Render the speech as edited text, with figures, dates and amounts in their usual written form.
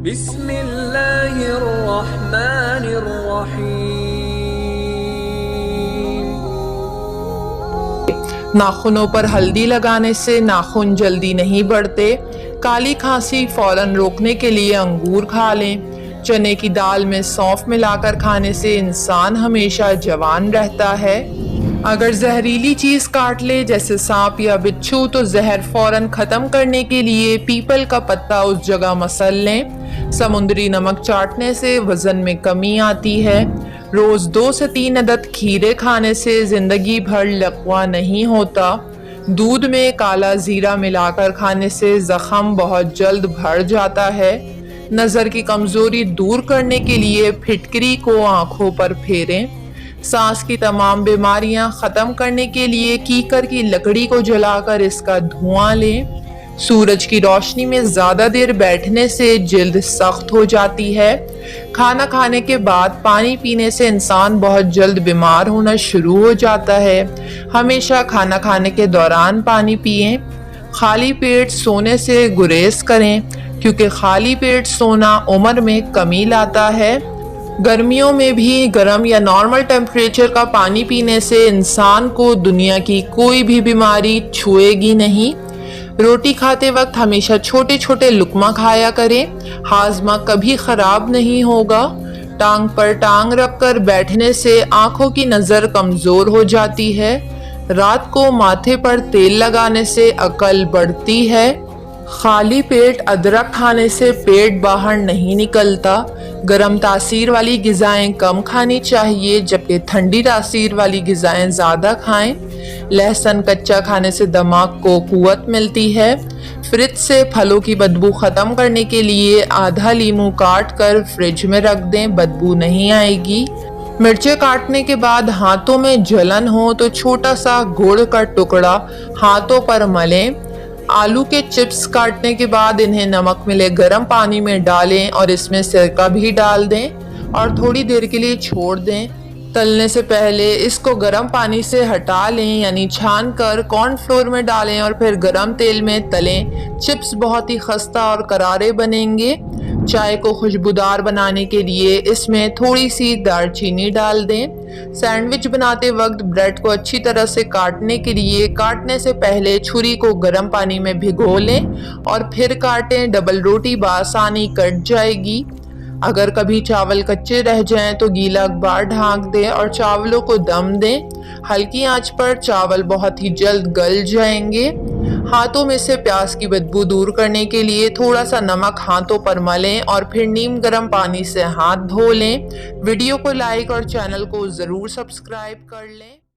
बिस्मिल्लाहिर्रहमानिर्रहीम। नाखूनों पर हल्दी लगाने से नाखून जल्दी नहीं बढ़ते। काली खांसी फौरन रोकने के लिए अंगूर खा लें। चने की दाल में सौंफ मिलाकर खाने से इंसान हमेशा जवान रहता है। अगर जहरीली चीज काट ले जैसे सांप या बिच्छू तो जहर फौरन खत्म करने के लिए पीपल का पत्ता उस जगह मसल लें। समुद्री नमक चाटने से वजन में कमी आती है। रोज 2 से 3 अदद खीरे खाने से जिंदगी भर लकवा नहीं होता। दूध में काला जीरा मिलाकर खाने से जख्म बहुत जल्द भर जाता है। नजर की कमजोरी दूर करने के लिए फिटकरी को आंखों पर फेरें। सांस की तमाम बीमारियां खत्म करने के लिए कीकर की लकड़ी को जलाकर इसका धुआं लें। सूरज की रोशनी में ज्यादा देर बैठने से जिल्द सख्त हो जाती है। खाना खाने के बाद पानी पीने से इंसान बहुत जल्द बीमार होना शुरू हो जाता है। हमेशा खाना खाने के दौरान पानी पिएं। खाली पेट सोने से गुरेज करें क्योंकि खाली पेट सोना उम्र में कमी लाता है। गर्मियों में भी गर्म या नॉर्मल टेम्परेचर का पानी पीने से इंसान को दुनिया की कोई भी बीमारी छुएगी नहीं। रोटी खाते वक्त हमेशा छोटे छोटे लुकमा खाया करें। हाजमा कभी खराब नहीं होगा। टांग पर टांग रखकर बैठने से आंखों की नज़र कमज़ोर हो जाती है। रात को माथे पर तेल लगाने से अकल बढ़ती है। खाली पेट अदरक खाने से पेट बाहर नहीं निकलता। गर्म तासीर वाली ग़िज़ाएं कम खानी चाहिए जबकि ठंडी तासीर वाली ग़िज़ाएं ज़्यादा खाएं। लहसुन कच्चा खाने से दिमाग को कुव्वत मिलती है। फ्रिज से फलों की बदबू ख़त्म करने के लिए आधा लीमू काट कर फ्रिज में रख दें, बदबू नहीं आएगी। मिर्चें काटने के बाद हाथों में जलन हो तो छोटा सा गुड़ का टुकड़ा हाथों पर मलें। आलू के चिप्स काटने के बाद इन्हें नमक मिले गर्म पानी में डालें और इसमें सिरका भी डाल दें और थोड़ी देर के लिए छोड़ दें। तलने से पहले इसको गर्म पानी से हटा लें यानी छान कर कॉर्नफ्लोर में डालें और फिर गर्म तेल में तलें। चिप्स बहुत ही खस्ता और करारे बनेंगे। चाय को खुशबूदार बनाने के लिए इसमें थोड़ी सी दालचीनी डाल दें। सैंडविच बनाते वक्त ब्रेड को अच्छी तरह से काटने के लिए काटने से पहले छुरी को गर्म पानी में भिगो लें और फिर काटें। डबल रोटी बआसानी कट जाएगी। अगर कभी चावल कच्चे रह जाएं तो गीला अखबार ढांक दें और चावलों को दम दें। हल्की आंच पर चावल बहुत ही जल्द गल जाएंगे। हाथों में से प्याज की बदबू दूर करने के लिए थोड़ा सा नमक हाथों पर मलें और फिर नीम गर्म पानी से हाथ धो लें। वीडियो को लाइक और चैनल को ज़रूर सब्सक्राइब कर लें।